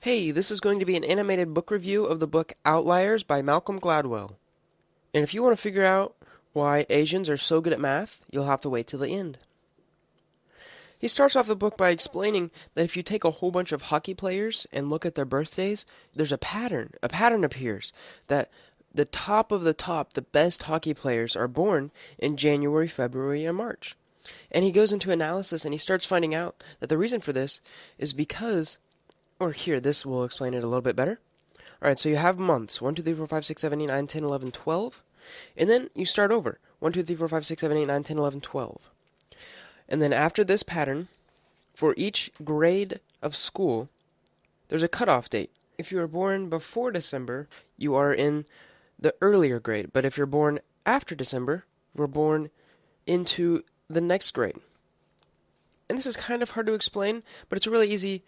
Hey, this is going to be an animated book review of the book Outliers by Malcolm Gladwell. And if you want to figure out why Asians are so good at math, you'll have to wait till the end. He starts off the book by explaining that if you take a whole bunch of hockey players and look at their birthdays, there's a pattern. A pattern appears that the top of the top, the best hockey players are born in January, February, and March. And he goes into analysis and he starts finding out that the reason for this is because, or here, this will explain it a little bit better. Alright, so you have months 1, 2, 3, 4, 5, 6, 7, 8, 9, 10, 11, 12. And then you start over 1, 2, 3, 4, 5, 6, 7, 8, 9, 10, 11, 12. And then after this pattern, for each grade of school, there's a cutoff date. If you are born before December, you are in the earlier grade. But if you're born after December, you're born into the next grade. And this is kind of hard to explain, but it's really easy,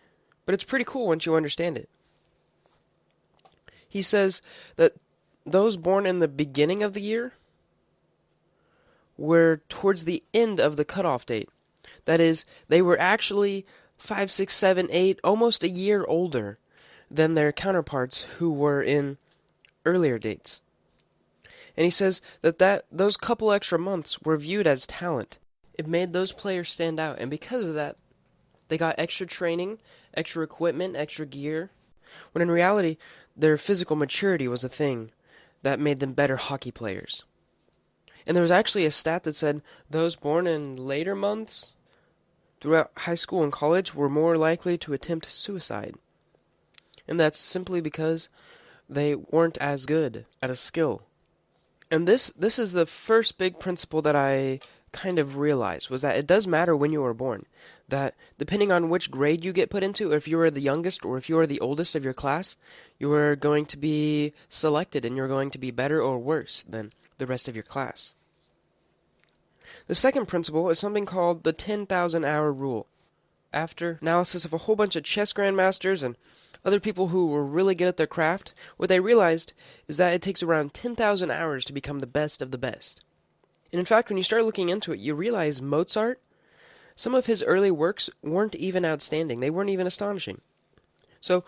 but it's pretty cool once you understand it. He says that those born in the beginning of the year were towards the end of the cutoff date. That is, they were actually 5, 6, 7, 8, almost a year older than their counterparts who were in earlier dates. And he says that those couple extra months were viewed as talent. It made those players stand out, and because of that, they got extra training, extra equipment, extra gear, when in reality, their physical maturity was a thing that made them better hockey players. And there was actually a stat that said those born in later months throughout high school and college were more likely to attempt suicide. And that's simply because they weren't as good at a skill. And this is the first big principle that I kind of realized, was that it does matter when you were born. That depending on which grade you get put into, if you are the youngest or if you are the oldest of your class, you are going to be selected and you're going to be better or worse than the rest of your class. The second principle is something called the 10,000 hour rule. After analysis of a whole bunch of chess grandmasters and other people who were really good at their craft, what they realized is that it takes around 10,000 hours to become the best of the best. And in fact, when you start looking into it, you realize Mozart, some of his early works weren't even outstanding. They weren't even astonishing. So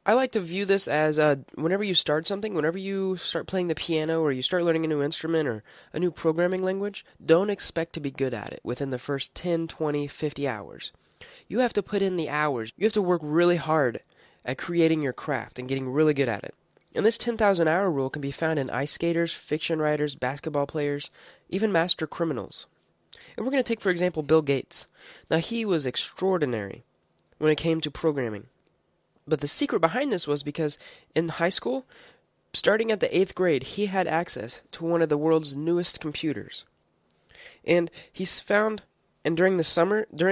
I like to view this as whenever you start something, whenever you start playing the piano or you start learning a new instrument or a new programming language, don't expect to be good at it within the first 10, 20, 50 hours. You have to put in the hours. You have to work really hard at creating your craft and getting really good at it. And this 10,000 hour rule can be found in ice skaters, fiction writers, basketball players, even master criminals. And we're going to take, for example, Bill Gates. Now, he was extraordinary when it came to programming. But the secret behind this was because in high school, starting at the 8th grade, he had access to one of the world's newest computers. And during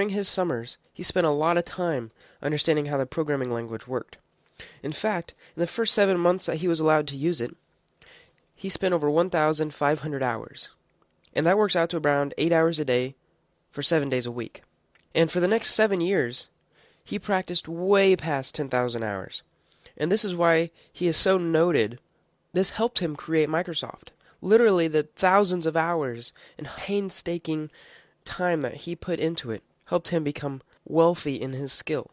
his summers, he spent a lot of time understanding how the programming language worked. In fact, in the first 7 months that he was allowed to use it, he spent over 1,500 hours. And that works out to around 8 hours a day for 7 days a week. And for the next 7 years, he practiced way past 10,000 hours. And this is why he is so noted. This helped him create Microsoft. Literally, the thousands of hours and painstaking time that he put into it helped him become wealthy in his skill.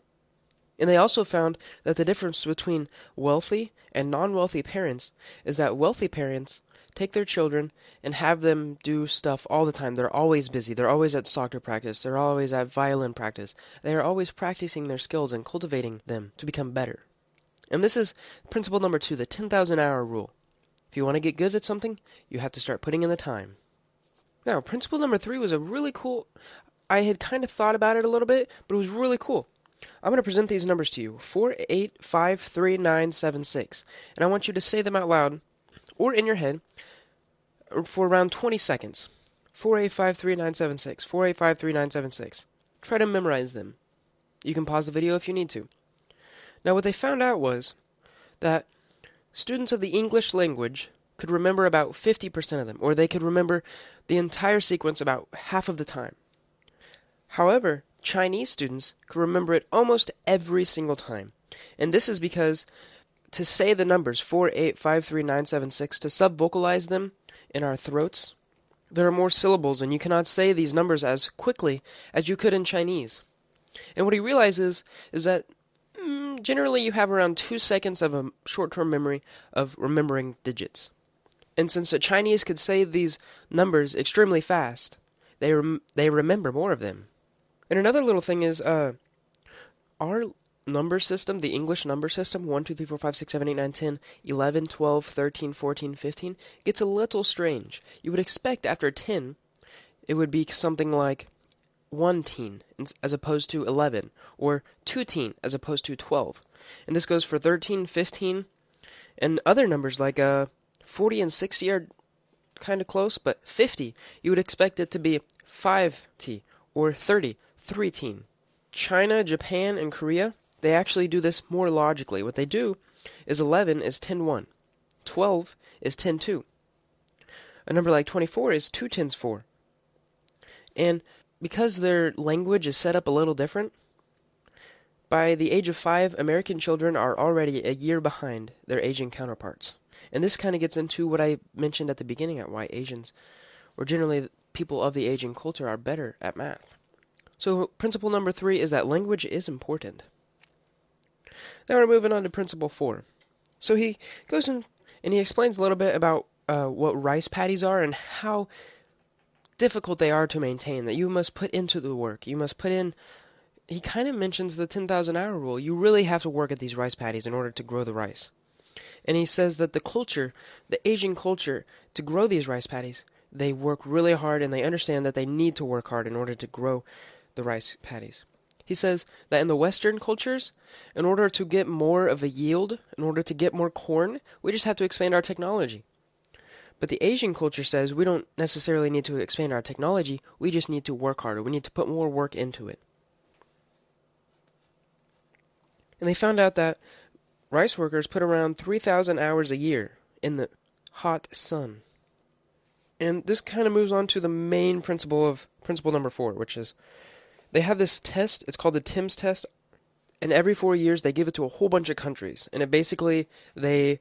And they also found that the difference between wealthy and non-wealthy parents is that wealthy parents take their children and have them do stuff all the time. They're always busy. They're always at soccer practice. They're always at violin practice. They are always practicing their skills and cultivating them to become better. And this is principle number 2, the 10,000 hour rule. If you want to get good at something, you have to start putting in the time. Now, principle number 3 was a really cool. I had kind of thought about it a little bit, but it was really cool. I'm going to present these numbers to you, 48533976, and I want you to say them out loud or in your head for around 20 seconds. 48533976, 48533976. Try to memorize them. You can pause the video if you need to. Now, what they found out was that students of the English language could remember about 50% of them, or they could remember the entire sequence about half of the time. However, Chinese students could remember it almost every single time. And this is because to say the numbers 48533976, to sub-vocalize them in our throats, there are more syllables and you cannot say these numbers as quickly as you could in Chinese. And what he realizes is that Generally, you have around 2 seconds of a short-term memory of remembering digits. And since the Chinese could say these numbers extremely fast, they remember more of them. And another little thing is, our number system, the English number system, 1, 2, 3, 4, 5, 6, 7, 8, 9, 10, 11, 12, 13, 14, 15, gets a little strange. You would expect after 10, it would be something like 1 teen as opposed to 11, or 2 teen as opposed to 12. And this goes for 13, 15, and other numbers like 40 and 60 are kind of close, but 50, you would expect it to be 5T, or 30, 3 teen. China, Japan, and Korea, they actually do this more logically. What they do is 11 is 10-1, 12 is 10-2. A number like 24 is 2 tens 4. And because their language is set up a little different, by the age of 5, American children are already a year behind their Asian counterparts. And this kind of gets into what I mentioned at the beginning at why Asians, or generally people of the Asian culture, are better at math. So principle number 3 is that language is important. Now we're moving on to principle 4. So he goes in and he explains a little bit about what rice paddies are and how difficult they are to maintain, that you must put into the work. You must put in, he kind of mentions the 10,000 hour rule. You really have to work at these rice paddies in order to grow the rice. And he says that the culture, the Asian culture, to grow these rice paddies, they work really hard and they understand that they need to work hard in order to grow the rice paddies. He says that in the Western cultures, in order to get more of a yield, in order to get more corn, we just have to expand our technology. But the Asian culture says we don't necessarily need to expand our technology, we just need to work harder. We need to put more work into it. And they found out that rice workers put around 3,000 hours a year in the hot sun. And this kind of moves on to the main principle of principle number 4, which is they have this test, it's called the TIMSS test, and every 4 years they give it to a whole bunch of countries. And it basically, they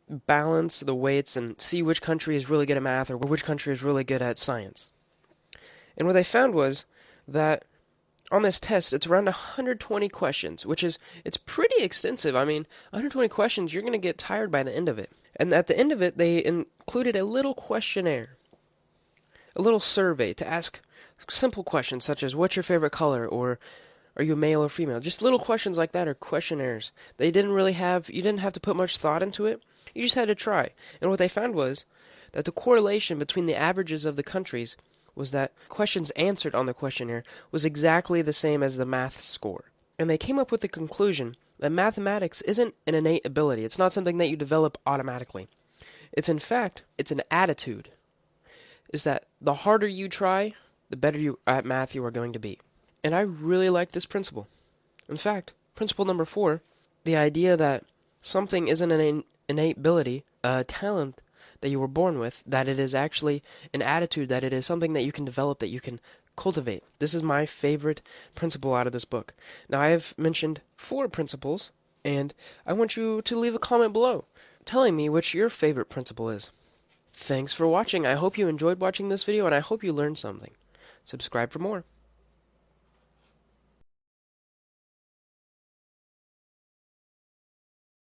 balance the weights and see which country is really good at math or which country is really good at science. And what they found was that on this test, it's around 120 questions, which is, it's pretty extensive. I mean, 120 questions, you're going to get tired by the end of it. And at the end of it, they included a little questionnaire, a little survey to ask simple questions such as, what's your favorite color, or are you a male or female? Just little questions like that are questionnaires. You didn't have to put much thought into it. You just had to try. And what they found was that the correlation between the averages of the countries was that questions answered on the questionnaire was exactly the same as the math score. And they came up with the conclusion that mathematics isn't an innate ability. It's not something that you develop automatically. It's in fact, it's an attitude. Is that the harder you try, the better you at math you are going to be. And I really like this principle. In fact, principle number 4, the idea that something isn't an innate ability, a talent that you were born with, that it is actually an attitude, that it is something that you can develop, that you can cultivate. This is my favorite principle out of this book. Now, I have mentioned 4 principles, and I want you to leave a comment below telling me which your favorite principle is. Thanks for watching. I hope you enjoyed watching this video, and I hope you learned something. Subscribe for more.